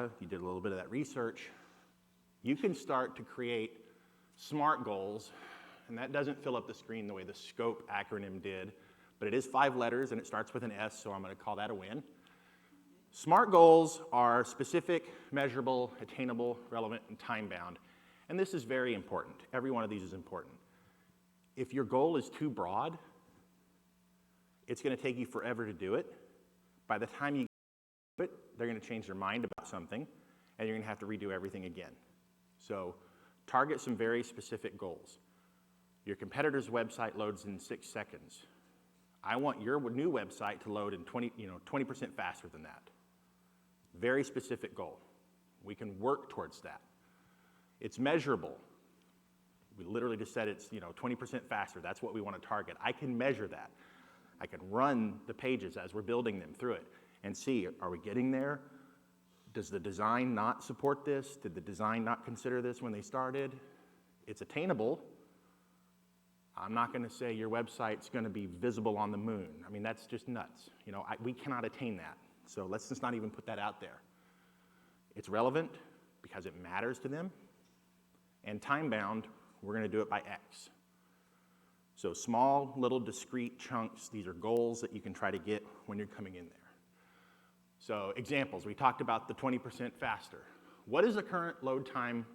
data, you did a little bit of that research, you can start to create SMART goals, and that doesn't fill up the screen the way the SCOPE acronym did, but it is 5 letters and it starts with an S, so I'm going to call that a win. SMART goals are specific, measurable, attainable, relevant, and time-bound, and this is very important. Every one of these is important. If your goal is too broad, it's going to take you forever to do it. By the time you do it, they're going to change their mind about something, and you're going to have to redo everything again. So target some very specific goals. Your competitor's website loads in 6 seconds. I want your new website to load in 20% faster than that. Very specific goal. We can work towards that. It's measurable. We literally just said it's 20% faster. That's what we want to target. I can measure that. I can run the pages as we're building them through it and see, are we getting there? Does the design not support this? Did the design not consider this when they started? It's attainable. I'm not going to say your website's going to be visible on the moon. I mean, that's just nuts. We cannot attain that. So let's just not even put that out there. It's relevant because it matters to them. And time-bound, we're going to do it by X. So small, little, discrete chunks. These are goals that you can try to get when you're coming in there. So examples, we talked about the 20% faster. What is the current load time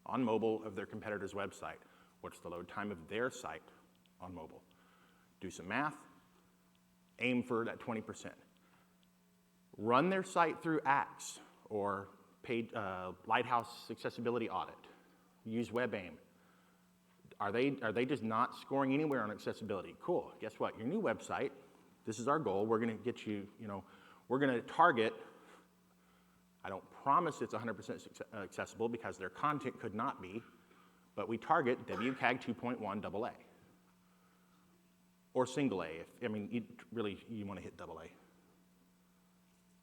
on mobile of their competitor's website? What's the load time of their site on mobile? Do some math, aim for that 20%. Run their site through ACTS or Lighthouse Accessibility Audit. Use WebAIM. Are they just not scoring anywhere on accessibility? Cool, guess what? Your new website, this is our goal. We're gonna get you, we're gonna target, I don't promise it's 100% accessible because their content could not be, but we target WCAG 2.1 AA. Or single A, you wanna hit AA.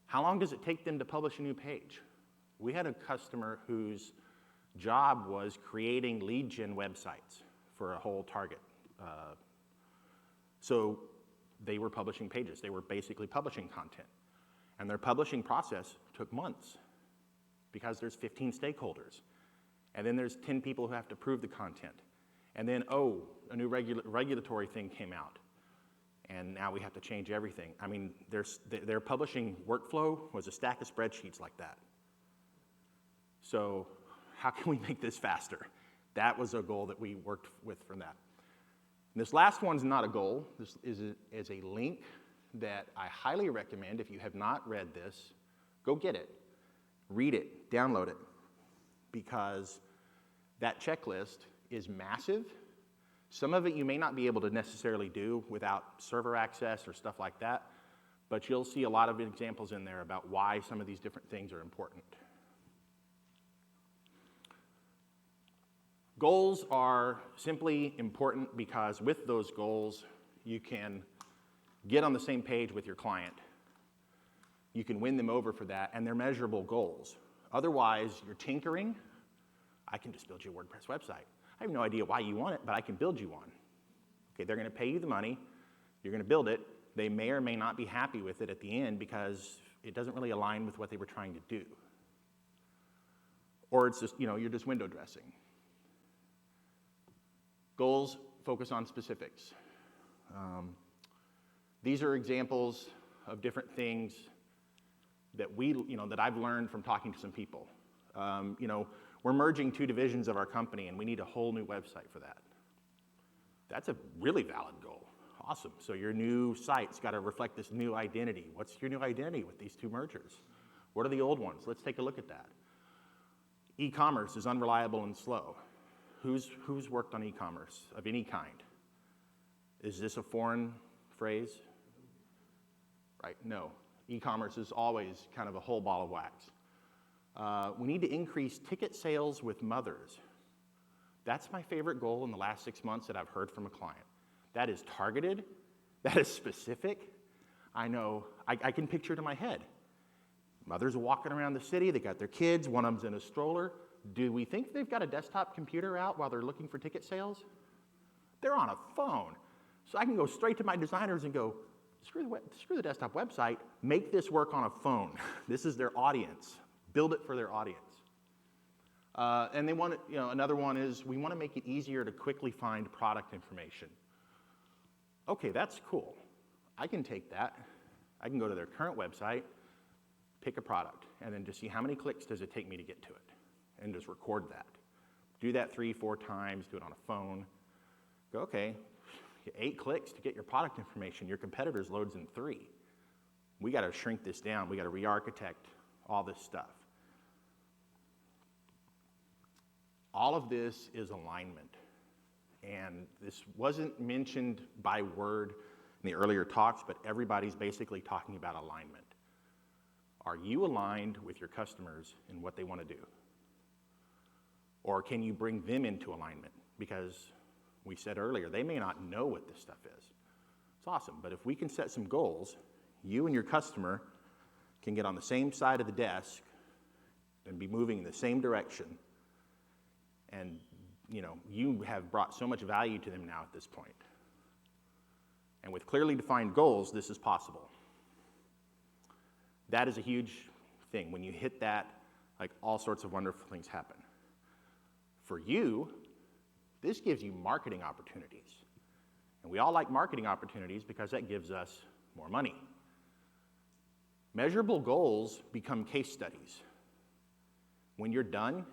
How long does it take them to publish a new page? We had a customer whose job was creating lead gen websites for a whole target. So they were publishing pages. They were basically publishing content. And their publishing process took months because there's 15 stakeholders. And then there's 10 people who have to approve the content. And then, a new regulatory thing came out. And now we have to change everything. I mean, their publishing workflow was a stack of spreadsheets like that. So how can we make this faster? That was a goal that we worked with from that. And this last one's not a goal. This is a link that I highly recommend. If you have not read this, go get it. Read it, download it, because that checklist is massive. Some of it you may not be able to necessarily do without server access or stuff like that, but you'll see a lot of examples in there about why some of these different things are important. Goals are simply important because with those goals, you can get on the same page with your client. You can win them over for that, and they're measurable goals. Otherwise, you're tinkering. I can just build you a WordPress website. I have no idea why you want it, but I can build you one. Okay, they're going to pay you the money. You're going to build it. They may or may not be happy with it at the end because it doesn't really align with what they were trying to do. Or it's just, you're just window dressing. Goals focus on specifics. These are examples of different things that that I've learned from talking to some people. We're merging 2 divisions of our company, and we need a whole new website for that. That's a really valid goal. Awesome. So your new site's got to reflect this new identity. What's your new identity with these 2 mergers? What are the old ones? Let's take a look at that. E-commerce is unreliable and slow. Who's worked on e-commerce of any kind? Is this a foreign phrase? Right, no. E-commerce is always kind of a whole ball of wax. We need to increase ticket sales with mothers. That's my favorite goal in the last 6 months that I've heard from a client. That is targeted, that is specific. I know, I can picture it in my head. Mothers are walking around the city, they got their kids, one of them's in a stroller. Do we think they've got a desktop computer out while they're looking for ticket sales? They're on a phone. So I can go straight to my designers and go, screw the desktop website, make this work on a phone. This is their audience. build it for their audience. And they want it, another one is we want to make it easier to quickly find product information. Okay, that's cool. I can take that. I can go to their current website, pick a product, and then just see how many clicks does it take me to get to it, and just record that. Do that 3-4 times, do it on a phone. Go, okay, 8 clicks to get your product information. Your competitor's loads in 3. We got to shrink this down. We got to re-architect all this stuff. All of this is alignment. And this wasn't mentioned by word in the earlier talks, but everybody's basically talking about alignment. Are you aligned with your customers in what they want to do? Or can you bring them into alignment? Because we said earlier, they may not know what this stuff is. It's awesome, but if we can set some goals, you and your customer can get on the same side of the desk and be moving in the same direction. And you have brought so much value to them now at this point. And with clearly defined goals, this is possible. That is a huge thing. When you hit that, like all sorts of wonderful things happen. For you, this gives you marketing opportunities. And we all like marketing opportunities because that gives us more money. Measurable goals become case studies. When you're done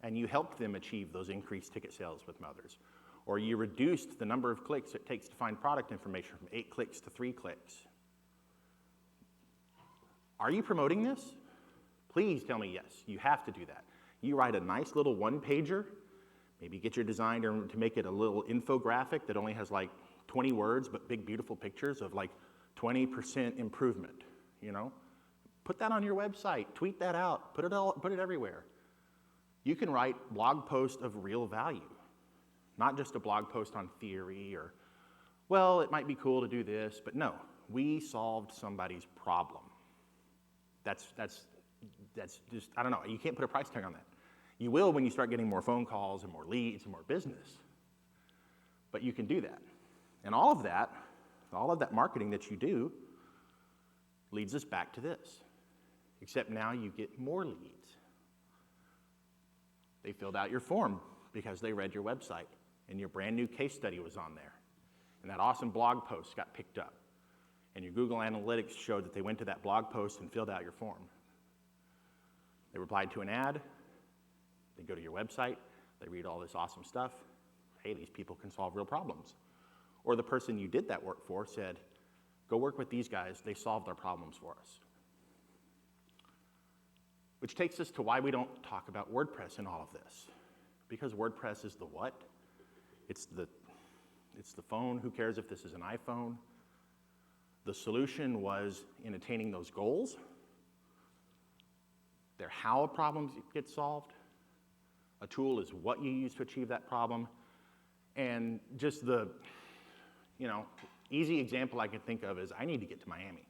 and you helped them achieve those increased ticket sales with others, or you reduced the number of clicks it takes to find product information from 8 clicks to 3 clicks. Are you promoting this? Please tell me yes. You have to do that. You write a nice little one-pager, maybe get your designer to make it a little infographic that only has like 20 words but big beautiful pictures of like 20% improvement, Put that on your website, tweet that out, put it everywhere. You can write blog posts of real value, not just a blog post on theory or, well, it might be cool to do this, but no, we solved somebody's problem. That's just, I don't know, you can't put a price tag on that. You will when you start getting more phone calls and more leads and more business. But you can do that. And all of that marketing that you do leads us back to this. Except now you get more leads. They filled out your form because they read your website and your brand new case study was on there. And that awesome blog post got picked up. And your Google Analytics showed that they went to that blog post and filled out your form. They replied to an ad. They go to your website. They read all this awesome stuff. Hey, these people can solve real problems. Or the person you did that work for said, go work with these guys. They solved our problems for us. Which takes us to why we don't talk about WordPress in all of this. Because WordPress is the what? It's the phone. Who cares if this is an iPhone? The solution was in attaining those goals. They're how a problem gets solved. A tool is what you use to achieve that problem. And just the, easy example I can think of is I need to get to Miami.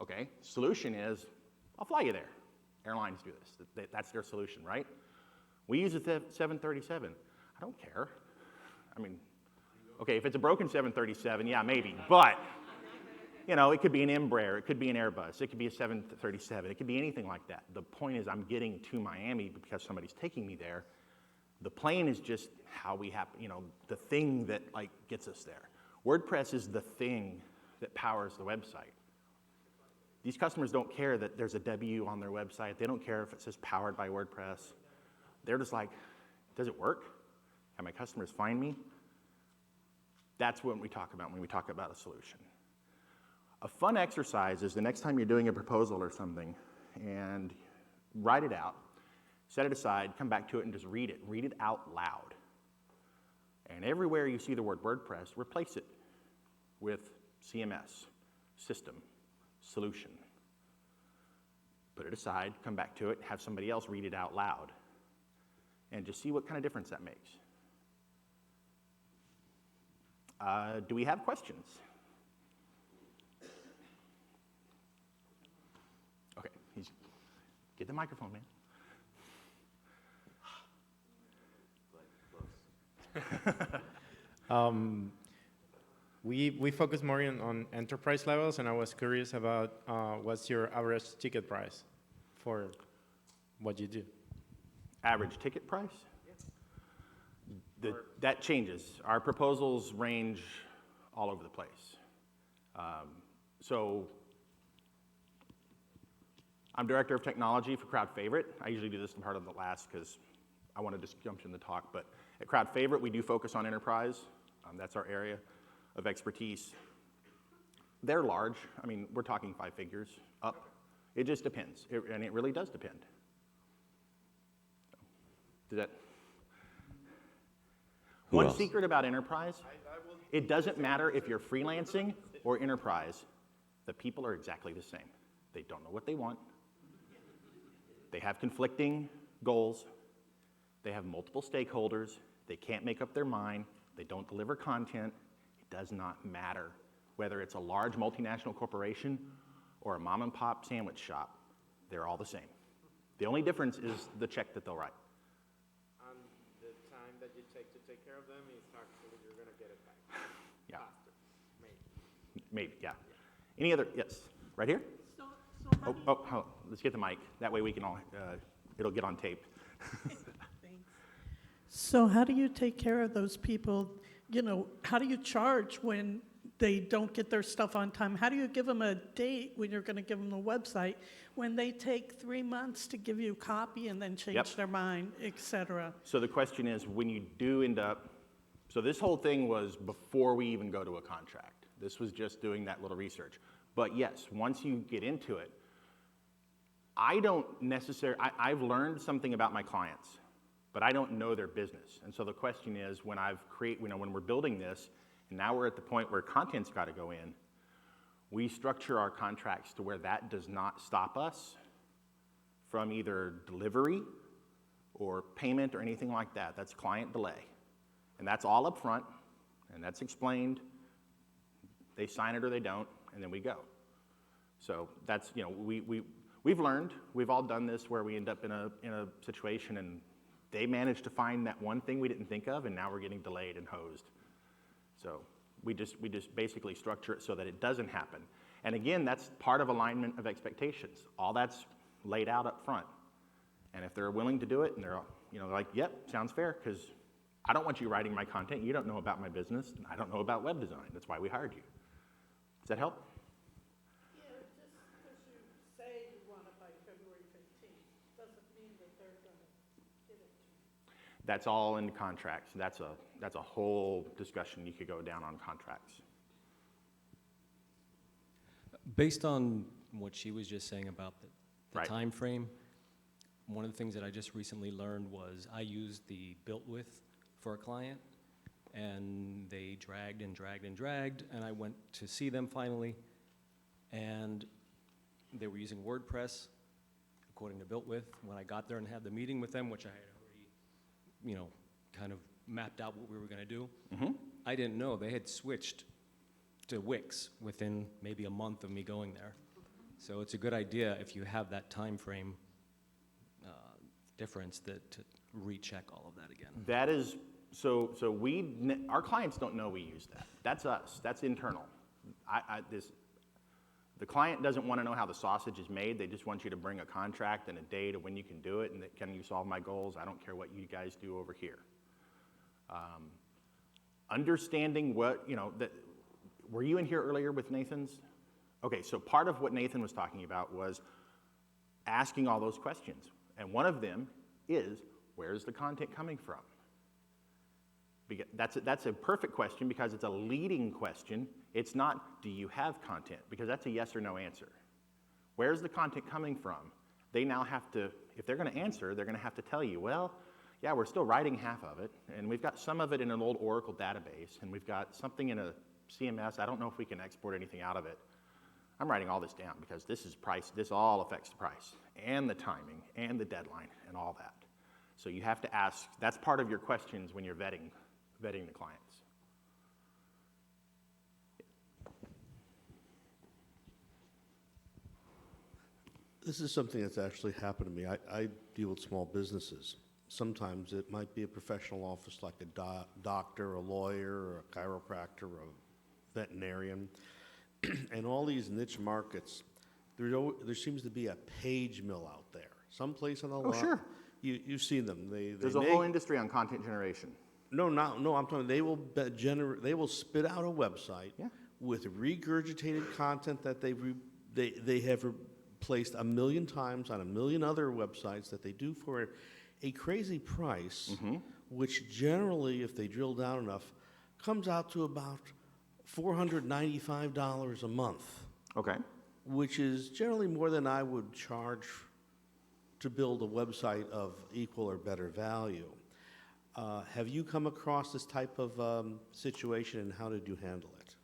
Okay, solution is I'll fly you there. Airlines do this. That's their solution, right? We use a 737. I don't care. I mean, okay, if it's a broken 737, yeah, maybe. But, it could be an Embraer. It could be an Airbus. It could be a 737. It could be anything like that. The point is I'm getting to Miami because somebody's taking me there. The plane is just how we have, the thing that gets us there. WordPress is the thing that powers the website. These customers don't care that there's a W on their website. They don't care if it says powered by WordPress. They're just like, does it work? Can my customers find me? That's what we talk about when we talk about a solution. A fun exercise is the next time you're doing a proposal or something, and write it out, set it aside, come back to it, and just read it. Read it out loud. And everywhere you see the word WordPress, replace it with CMS, system, solution. Put it aside, come back to it, have somebody else read it out loud, and just see what kind of difference that makes. Do we have questions? Okay, get the microphone, man. We focus more on enterprise levels, and I was curious about what's your average ticket price for What'd you do? Average ticket price? That changes. Our proposals range all over the place. So I'm Director of Technology for Crowd Favorite. I usually do this in part of the last because I want to just jump in the talk, but at Crowd Favorite, we do focus on enterprise. That's our area of expertise. They're large. I mean, we're talking 5 figures up. It just depends, and it really does depend. Did that? One secret about enterprise, it doesn't matter if you're freelancing or enterprise, the people are exactly the same. They don't know what they want. They have conflicting goals. They have multiple stakeholders. They can't make up their mind. They don't deliver content. It does not matter whether it's a large multinational corporation or a mom and pop sandwich shop. They're all the same. The only difference is the check that they'll write. And the time that you take to take care of them is actually you're going to get it back. Yeah. Faster, maybe. Maybe, yeah. Any other, yes, right here? Let's get the mic. That way we can all, it'll get on tape. So how do you take care of those people? You know, how do you charge when they don't get their stuff on time? How do you give them a date when you're going to give them a website when they take 3 months to give you a copy and then change their mind, et cetera? So the question is, when you do end up, so this whole thing was before we even go to a contract. This was just doing that little research. But yes, once you get into it, I don't necessarily, I've learned something about my clients, but I don't know their business. And so the question is, when when we're building this, and now we're at the point where content's got to go in, we structure our contracts to where that does not stop us from either delivery or payment or anything like that. That's client delay. And that's all up front, and that's explained. They sign it or they don't, and then we go. So that's, you know, we've learned, we've all done this where we end up in a situation and they managed to find that one thing we didn't think of, and now we're getting delayed and hosed. So we just basically structure it so that it doesn't happen. And again, that's part of alignment of expectations. All that's laid out up front. And if they're willing to do it and they're, you know, like, yep, sounds fair, because I don't want you writing my content. You don't know about my business, and I don't know about web design. That's why we hired you. Does that help? Yeah, just because you say you want it by February 15th doesn't mean that they're going to get it to you. That's all in contracts. That's a whole discussion you could go down on contracts. Based on what she was just saying about the Right. time frame, one of the things that I just recently learned was I used the built with for a client, and they dragged and dragged and dragged, and I went to see them finally, and they were using WordPress according to built with. When I got there and had the meeting with them, which I had already, you know, kind of mapped out what we were going to do, I didn't know they had switched to Wix within maybe a month of me going there. So it's a good idea if you have that time frame difference to recheck all of that again. That is, so our clients don't know we use that. That's us. That's internal. The client doesn't want to know how the sausage is made. They just want you to bring a contract and a date of when you can do it, and that, can you solve my goals? I don't care what you guys do over here. Understanding what, you know, that, were you in here earlier with Nathan's? Okay, so part of what Nathan was talking about was asking all those questions. And one of them is, where's the content coming from? Because that's a perfect question because it's a leading question. It's not, do you have content? Because that's a yes or no answer. Where's the content coming from? They now have to, if they're going to answer, they're going to have to tell you, well, yeah, we're still writing half of it, and we've got some of it in an old Oracle database, and we've got something in a CMS. I don't know if we can export anything out of it. I'm writing all this down because this is price. This all affects the price and the timing and the deadline and all that. So you have to ask. That's part of your questions when you're vetting the clients. This is something that's actually happened to me. I deal with small businesses. Sometimes it might be a professional office like a doctor, a lawyer, or a chiropractor, or a veterinarian. And all these niche markets, there seems to be a page mill out there. someplace on the Oh, lot. sure. You've seen them. There's a whole industry on content generation. No, I'm talking, they will they will spit out a website Yeah. with regurgitated content that they have placed 1,000,000 times on 1,000,000 other websites that they do for a crazy price, which generally, if they drill down enough, comes out to about $495 a month, Okay. which is generally more than I would charge to build a website of equal or better value. Have you come across this type of situation, and how did you handle it?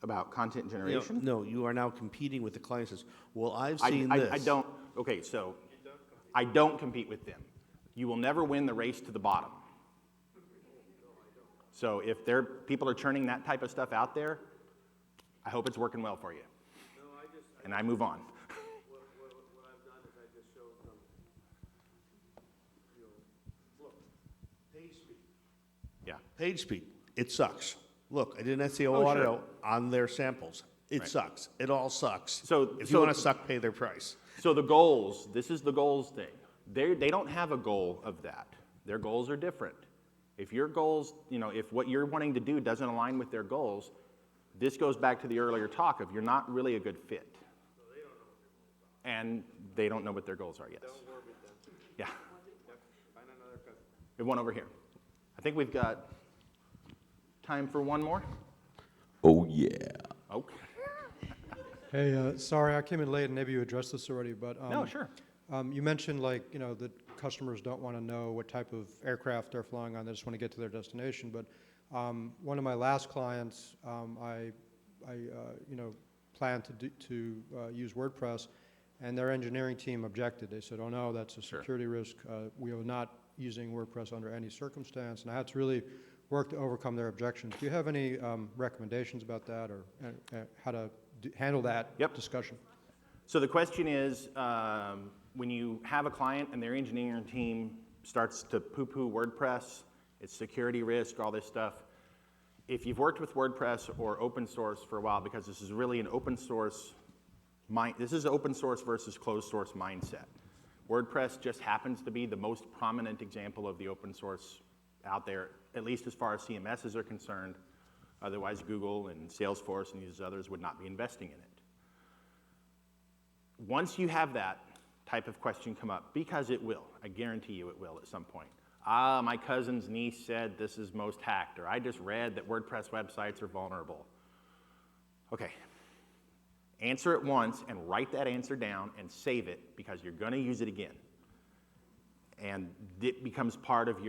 About content generation? No, you are now competing with the client. Says, well, I've seen this. I don't, okay, so I don't compete with them. You will never win the race to the bottom. So if people are churning that type of stuff out there, I hope it's working well for you. And I move on. What I've done is I just showed them, look, Page speed. Yeah. Page speed. It sucks. Look, I did an SEO Oh, audio sure. on their samples. It Right. sucks. It all sucks. So- if so- you want to suck, pay their price. So the goals, this is the goals thing. They don't have a goal of that. Their goals are different. If your goals, if what you're wanting to do doesn't align with their goals, this goes back to the earlier talk of you're not really a good fit. And they don't know what their goals are, yes. don't work with them. Yeah. Yep, find another customer. We have one over here. I think we've got time for one more. Oh, yeah. Okay. Hey, sorry, I came in late, and maybe you addressed this already, but No, sure. you mentioned that customers don't want to know what type of aircraft they're flying on; they just want to get to their destination. But one of my last clients, I planned to use WordPress, and their engineering team objected. They said, "Oh no, that's a Sure. security risk. We are not using WordPress under any circumstance." And I had to really work to overcome their objections. Do you have any recommendations about that, or how to handle that Yep. discussion? So the question is, when you have a client and their engineering team starts to poo-poo WordPress, it's security risk, all this stuff. If you've worked with WordPress or open source for a while, because this is really an open source, this is open source versus closed source mindset. WordPress just happens to be the most prominent example of the open source out there, at least as far as CMSs are concerned. Otherwise, Google and Salesforce and these others would not be investing in it. Once you have that type of question come up, because it will, I guarantee you it will at some point. My cousin's niece said this is most hacked, or I just read that WordPress websites are vulnerable. Okay, answer it once and write that answer down and save it, because you're going to use it again. And it becomes part of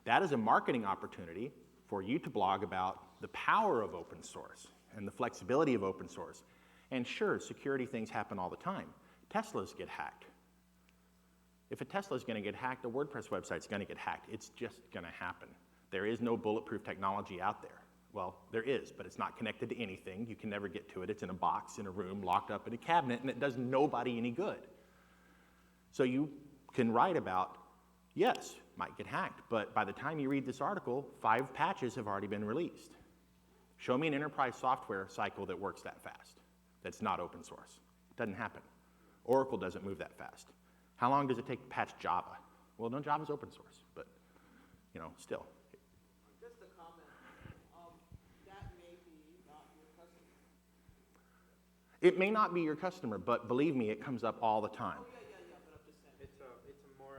that is a marketing opportunity for you to blog about the power of open source and the flexibility of open source. And sure, security things happen all the time. Teslas get hacked. If a Tesla is going to get hacked, a WordPress website's going to get hacked. It's just going to happen. There is no bulletproof technology out there. Well, there is, but it's not connected to anything. You can never get to it. It's in a box, in a room, locked up in a cabinet, and it does nobody any good. So you can write about, yes, might get hacked, but by the time you read this article, 5 patches have already been released. Show me an enterprise software cycle that works that fast, that's not open source. It doesn't happen. Oracle doesn't move that fast. How long does it take to patch Java? Well, no, Java's open source, but, still. Just a comment. That may be not your customer. It may not be your customer, but believe me, it comes up all the time. Oh, yeah, but I'm just saying. It's a more,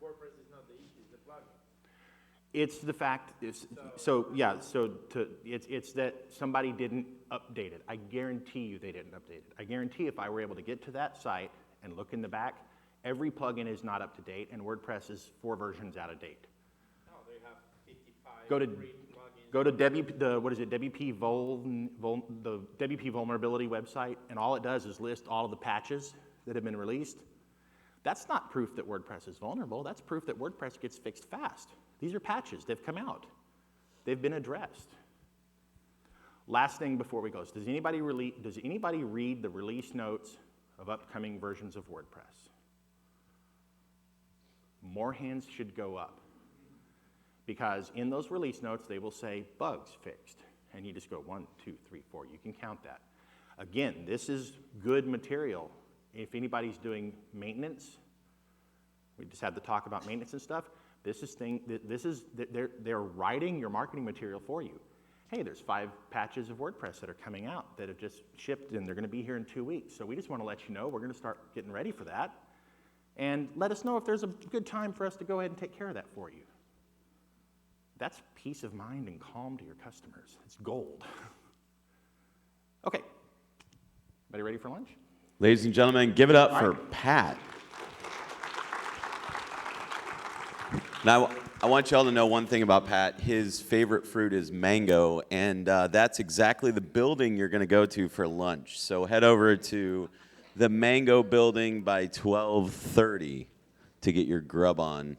WordPress is not the issue, it's the plugin. It's the fact, it's that somebody didn't update it. I guarantee you they didn't update it. I guarantee if I were able to get to that site and look in the back, every plugin is not up to date, and WordPress is 4 versions out of date. No, they have 55 Go to free plugins. Go to the WP vulnerability website, and all it does is list all of the patches that have been released. That's not proof that WordPress is vulnerable. That's proof that WordPress gets fixed fast. These are patches. They've come out. They've been addressed. Last thing before we go, does anybody read the release notes of upcoming versions of WordPress? More hands should go up. Because in those release notes, they will say bugs fixed. And you just go 1, 2, 3, 4. You can count that. Again, this is good material. if anybody's doing maintenance, we just had the talk about maintenance and stuff, they're writing your marketing material for you. Hey, there's 5 patches of WordPress that are coming out that have just shipped and they're gonna be here in 2 weeks. So we just wanna let you know we're gonna start getting ready for that. And let us know if there's a good time for us to go ahead and take care of that for you. That's peace of mind and calm to your customers. It's gold. Okay, everybody ready for lunch? Ladies and gentlemen, give it up for Pat. Now, I want y'all to know one thing about Pat. His favorite fruit is mango, and that's exactly the building you're going to go to for lunch. So head over to the Mango Building by 12:30 to get your grub on.